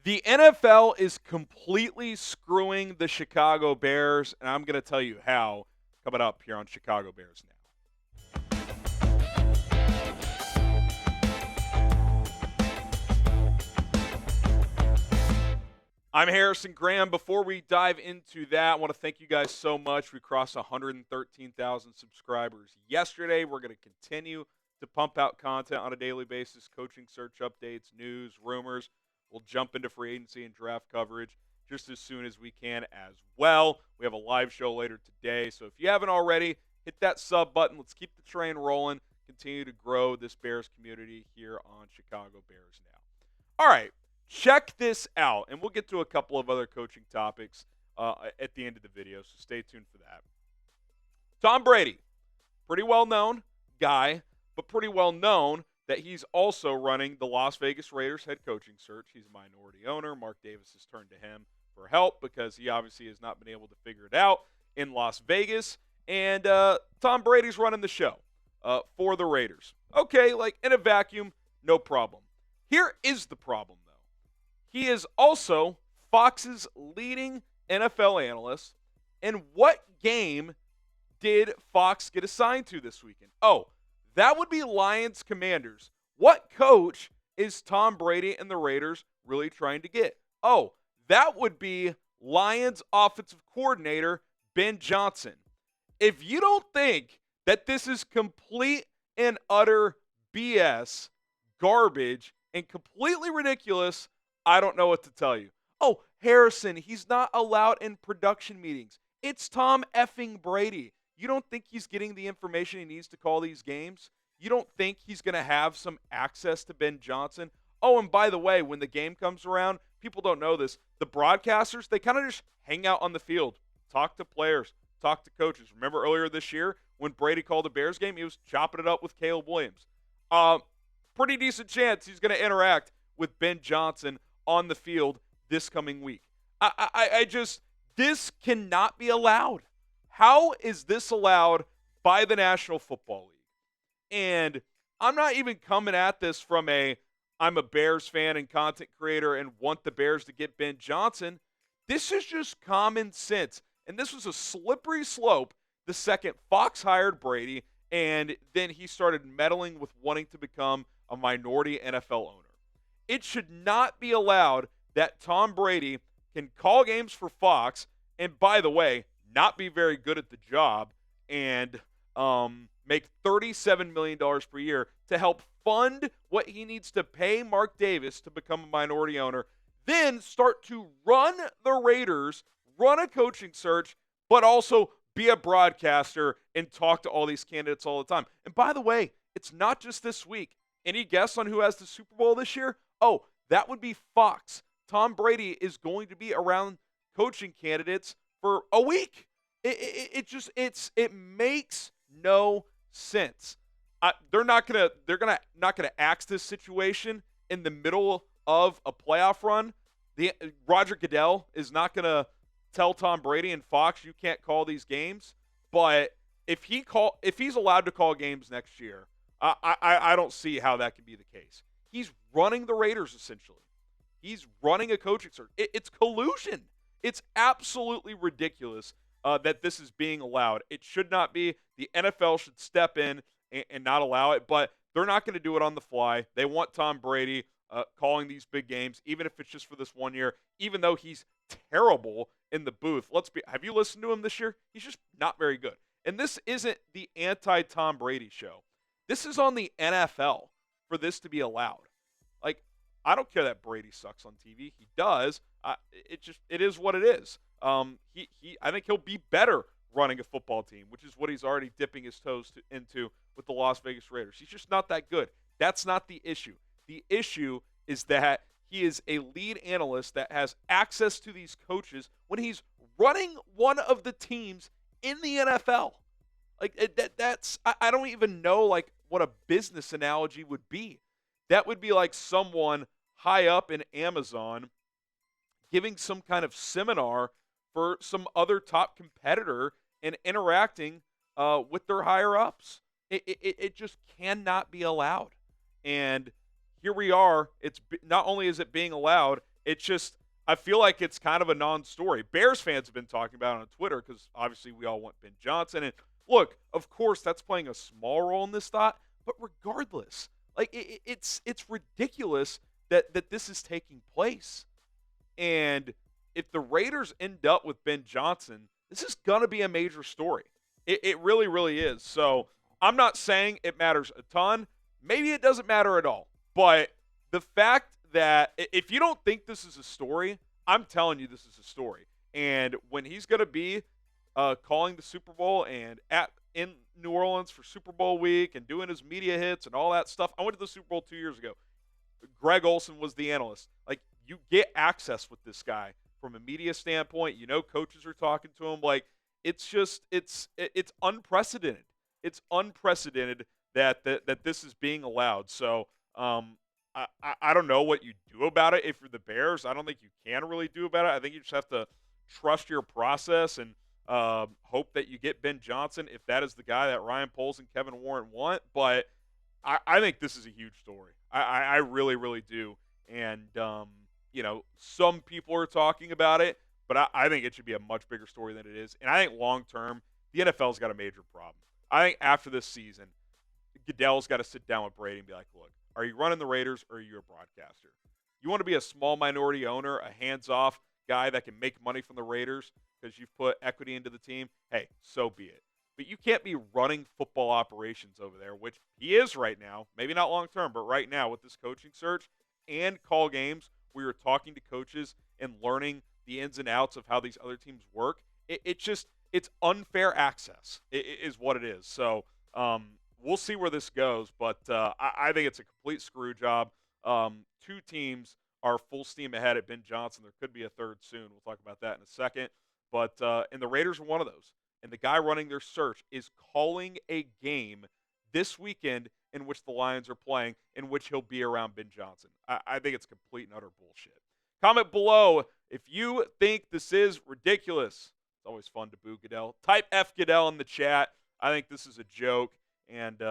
The NFL is completely screwing the Chicago Bears, and I'm going to tell you how coming up here on Chicago Bears Now. I'm Harrison Graham. Before we dive into that, I want to thank you guys so much. We crossed 113,000 subscribers yesterday. We're going to continue to pump out content on a daily basis, coaching search updates, news, rumors. We'll jump into free agency and draft coverage just as soon as we can as well. We have a live show later today, so if you haven't already, hit that sub button. Let's keep the train rolling, continue to grow this Bears community here on Chicago Bears Now. All right. Check this out, and we'll get to a couple of other coaching topics at the end of the video, so stay tuned for that. Tom Brady, pretty well-known guy, but pretty well-known that he's also running the Las Vegas Raiders head coaching search. He's a minority owner. Mark Davis has turned to him for help because he obviously has not been able to figure it out in Las Vegas, and Tom Brady's running the show for the Raiders. Okay, like in a vacuum, no problem. Here is the problem, though. He is also Fox's leading NFL analyst. And what game did Fox get assigned to this weekend? Oh, that would be Lions Commanders. What coach is Tom Brady and the Raiders really trying to get? Oh, that would be Lions offensive coordinator Ben Johnson. If you don't think that this is complete and utter BS, garbage, and completely ridiculous, I don't know what to tell you. Oh, Harrison, he's not allowed in production meetings. It's Tom effing Brady. You don't think he's getting the information he needs to call these games? You don't think he's going to have some access to Ben Johnson? Oh, and by the way, when the game comes around, people don't know this. The broadcasters, they kind of just hang out on the field, talk to players, talk to coaches. Remember earlier this year when Brady called the Bears game, he was chopping it up with Caleb Williams. Pretty decent chance he's going to interact with Ben Johnson on the field this coming week. This cannot be allowed. How is this allowed by the National Football League? And I'm not even coming at this from I'm a Bears fan and content creator and want the Bears to get Ben Johnson. This is just common sense. And this was a slippery slope the second Fox hired Brady, and then he started meddling with wanting to become a minority NFL owner. It should not be allowed that Tom Brady can call games for Fox and, by the way, not be very good at the job and make $37 million per year to help fund what he needs to pay Mark Davis to become a minority owner, then start to run the Raiders, run a coaching search, but also be a broadcaster and talk to all these candidates all the time. And by the way, it's not just this week. Any guess on who has the Super Bowl this year? Oh, that would be Fox. Tom Brady is going to be around coaching candidates for a week. It makes no sense. They're not gonna axe this situation in the middle of a playoff run. Roger Goodell is not gonna tell Tom Brady and Fox you can't call these games. But if he's allowed to call games next year, I don't see how that can be the case. He's running the Raiders, essentially. He's running a coaching search. It's collusion. It's absolutely ridiculous that this is being allowed. It should not be. The NFL should step in and not allow it, but they're not going to do it on the fly. They want Tom Brady calling these big games, even if it's just for this 1 year, even though he's terrible in the booth. Have you listened to him this year? He's just not very good. And this isn't the anti-Tom Brady show. This is on the NFL for this to be allowed. Like, I don't care that Brady sucks on TV. He does. It is what it is. I think he'll be better running a football team, which is what he's already dipping his toes into with the Las Vegas Raiders. He's just not that good. That's not the issue. The issue is that he is a lead analyst that has access to these coaches when he's running one of the teams in the NFL. Like that's I don't even know like what a business analogy would be. That would be like someone high up in Amazon giving some kind of seminar for some other top competitor and interacting with their higher ups. It just cannot be allowed. And here we are. Not only is it being allowed, It's just I feel like it's kind of a non-story. Bears fans have been talking about it on Twitter because obviously we all want Ben Johnson. And look, of course, that's playing a small role in this thought. But regardless, like it's ridiculous that this is taking place. And if the Raiders end up with Ben Johnson, this is going to be a major story. It really, really is. So I'm not saying it matters a ton. Maybe it doesn't matter at all. But the fact that if you don't think this is a story, I'm telling you this is a story. And when he's going to be calling the Super Bowl and in New Orleans for Super Bowl week and doing his media hits and all that stuff, I went to the Super Bowl 2 years ago. Greg Olson was the analyst. Like, you get access with this guy from a media standpoint. You know, coaches are talking to him. Like, it's unprecedented. It's unprecedented that this is being allowed. So, I don't know what you do about it if you're the Bears. I don't think you can really do about it. I think you just have to trust your process and hope that you get Ben Johnson if that is the guy that Ryan Poles and Kevin Warren want. But I think this is a huge story. I really, really do. And, some people are talking about it, but I think it should be a much bigger story than it is. And I think long term, the NFL's got a major problem. I think after this season, Goodell's got to sit down with Brady and be like, look, are you running the Raiders or are you a broadcaster? You want to be a small minority owner, a hands-off guy that can make money from the Raiders because you've put equity into the team? Hey, so be it. But you can't be running football operations over there, which he is right now. Maybe not long term, but right now with this coaching search and call games where you're talking to coaches and learning the ins and outs of how these other teams work. It's unfair access is what it is. So we'll see where this goes, but I think it's a complete screw job. Two teams are full steam ahead at Ben Johnson. There could be a third soon. We'll talk about that in a second. But and the Raiders are one of those. And the guy running their search is calling a game this weekend in which the Lions are playing, in which he'll be around Ben Johnson. I think it's complete and utter bullshit. Comment below if you think this is ridiculous. It's always fun to boo Goodell. Type F Goodell in the chat. I think this is a joke, and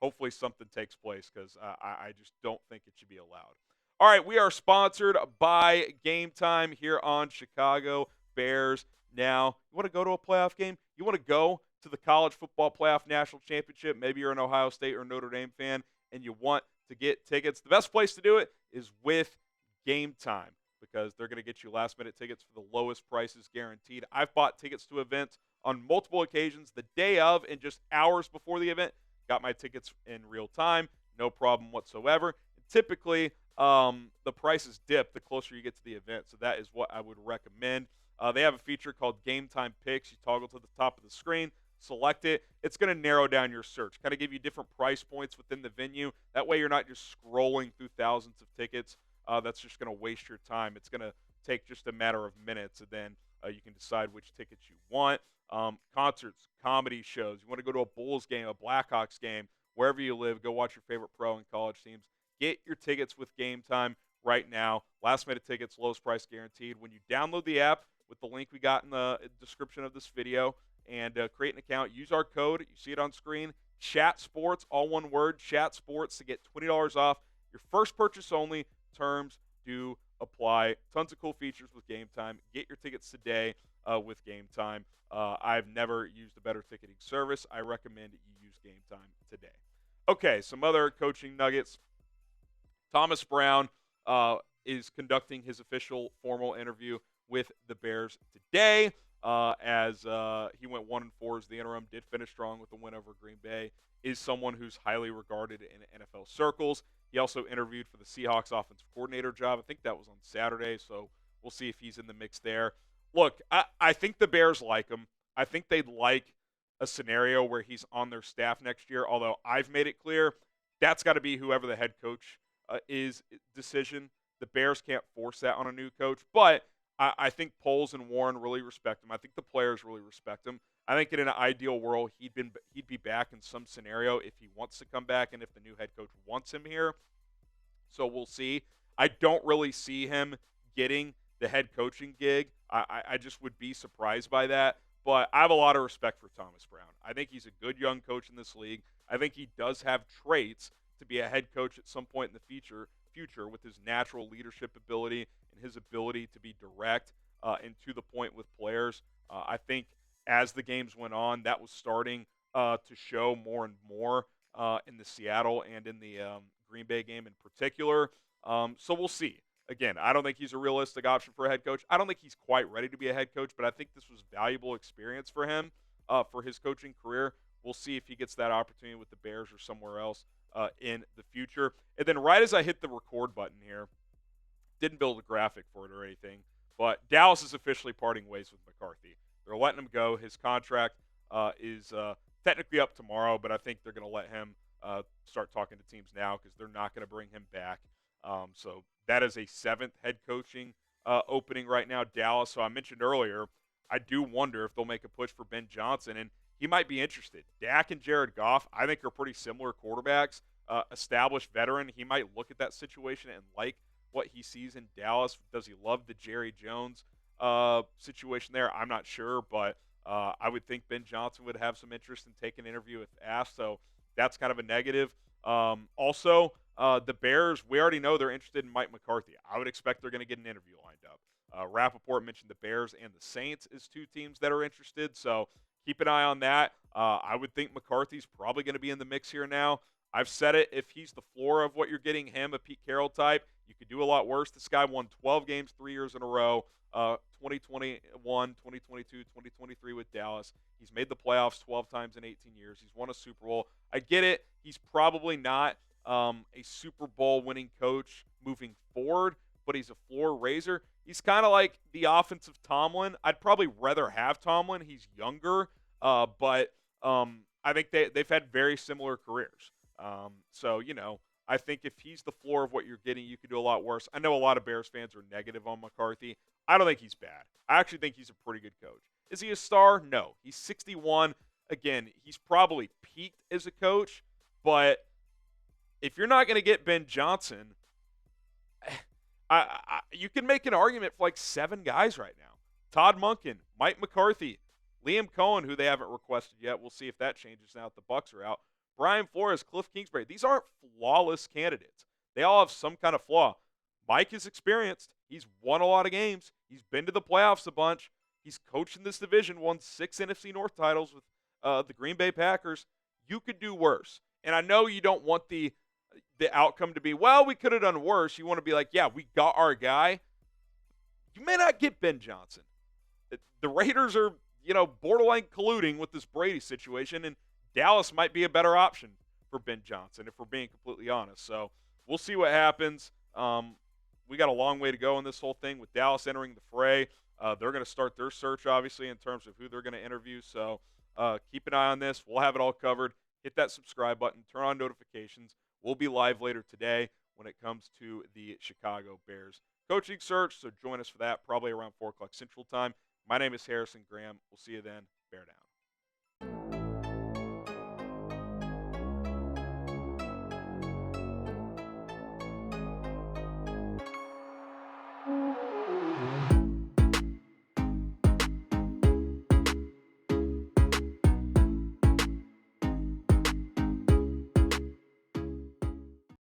hopefully something takes place because I just don't think it should be allowed. All right, we are sponsored by Game Time here on Chicago Bears. Now, you want to go to a playoff game? You want to go to the College Football Playoff National Championship? Maybe you're an Ohio State or Notre Dame fan and you want to get tickets. The best place to do it is with Game Time because they're going to get you last-minute tickets for the lowest prices guaranteed. I've bought tickets to events on multiple occasions the day of and just hours before the event. Got my tickets in real time. No problem whatsoever. And typically, the prices dip the closer you get to the event, so that is what I would recommend. They have a feature called Game Time Picks. You toggle to the top of the screen, select it. It's going to narrow down your search, kind of give you different price points within the venue. That way you're not just scrolling through thousands of tickets. That's just going to waste your time. It's going to take just a matter of minutes, and then you can decide which tickets you want. Concerts, comedy shows. You want to go to a Bulls game, a Blackhawks game, wherever you live, go watch your favorite pro and college teams. Get your tickets with Game Time right now. Last-minute tickets, lowest price guaranteed. When you download the app, with the link we got in the description of this video, and create an account. Use our code. You see it on screen. Chat Sports, all one word, Chat Sports, to get $20 off your first purchase only. Terms do apply. Tons of cool features with Game Time. Get your tickets today with Game Time. I've never used a better ticketing service. I recommend you use Game Time today. Okay, some other coaching nuggets. Thomas Brown is conducting his official formal interview with the Bears today, as he went 1-4 as the interim, did finish strong with the win over Green Bay, is someone who's highly regarded in NFL circles. He also interviewed for the Seahawks offensive coordinator job. I think that was on Saturday, so we'll see if he's in the mix there. Look, I think the Bears like him. I think they'd like a scenario where he's on their staff next year, although I've made it clear that's got to be whoever the head coach is decision. The Bears can't force that on a new coach, but I think Poles and Warren really respect him. I think the players really respect him. I think in an ideal world, he'd be back in some scenario if he wants to come back and if the new head coach wants him here. So we'll see. I don't really see him getting the head coaching gig. I just would be surprised by that. But I have a lot of respect for Thomas Brown. I think he's a good young coach in this league. I think he does have traits to be a head coach at some point in the future with his natural leadership ability and his ability to be direct and to the point with players. I think as the games went on, that was starting to show more and more in the Seattle and in the Green Bay game in particular. So we'll see. Again, I don't think he's a realistic option for a head coach. I don't think he's quite ready to be a head coach, but I think this was valuable experience for him for his coaching career. We'll see if he gets that opportunity with the Bears or somewhere else in the future. And then right as I hit the record button here, didn't build a graphic for it or anything, but Dallas is officially parting ways with McCarthy. They're letting him go. His contract is technically up tomorrow, but I think they're going to let him start talking to teams now because they're not going to bring him back. So that is a seventh head coaching opening right now, Dallas. So I mentioned earlier, I do wonder if they'll make a push for Ben Johnson, and he might be interested. Dak and Jared Goff, I think, are pretty similar quarterbacks. Established veteran, he might look at that situation and like what he sees in Dallas. Does he love the Jerry Jones situation there? I'm not sure, but I would think Ben Johnson would have some interest in taking an interview if asked. So that's kind of a negative. Also, the Bears, we already know they're interested in Mike McCarthy. I would expect they're going to get an interview lined up. Rappaport mentioned the Bears and the Saints as two teams that are interested, so keep an eye on that. I would think McCarthy's probably going to be in the mix here now. I've said it, if he's the floor of what you're getting him, a Pete Carroll type, you could do a lot worse. This guy won 12 games 3 years in a row, 2021, 2022, 2023 with Dallas. He's made the playoffs 12 times in 18 years. He's won a Super Bowl. I get it. He's probably not a Super Bowl winning coach moving forward, but he's a floor raiser. He's kind of like the offensive Tomlin. I'd probably rather have Tomlin. He's younger, but I think they've had very similar careers. So, I think if he's the floor of what you're getting, you could do a lot worse. I know a lot of Bears fans are negative on McCarthy. I don't think he's bad. I actually think he's a pretty good coach. Is he a star? No. He's 61. Again, he's probably peaked as a coach, but if you're not going to get Ben Johnson, you can make an argument for like 7 guys right now. Todd Monken, Mike McCarthy, Liam Cohen, who they haven't requested yet. We'll see if that changes now that the Bucs are out. Brian Flores, Cliff Kingsbury. These aren't flawless candidates. They all have some kind of flaw. Mike is experienced. He's won a lot of games. He's been to the playoffs a bunch. He's coached in this division, won 6 NFC North titles with the Green Bay Packers. You could do worse. And I know you don't want the outcome to be, well, we could have done worse. You want to be like, yeah, we got our guy. You may not get Ben Johnson. The Raiders are, borderline colluding with this Brady situation, and Dallas might be a better option for Ben Johnson, if we're being completely honest. So we'll see what happens. We got a long way to go in this whole thing with Dallas entering the fray. They're going to start their search, obviously, in terms of who they're going to interview. So keep an eye on this. We'll have it all covered. Hit that subscribe button. Turn on notifications. We'll be live later today when it comes to the Chicago Bears coaching search. So join us for that, probably around 4 o'clock Central Time. My name is Harrison Graham. We'll see you then. Bear down.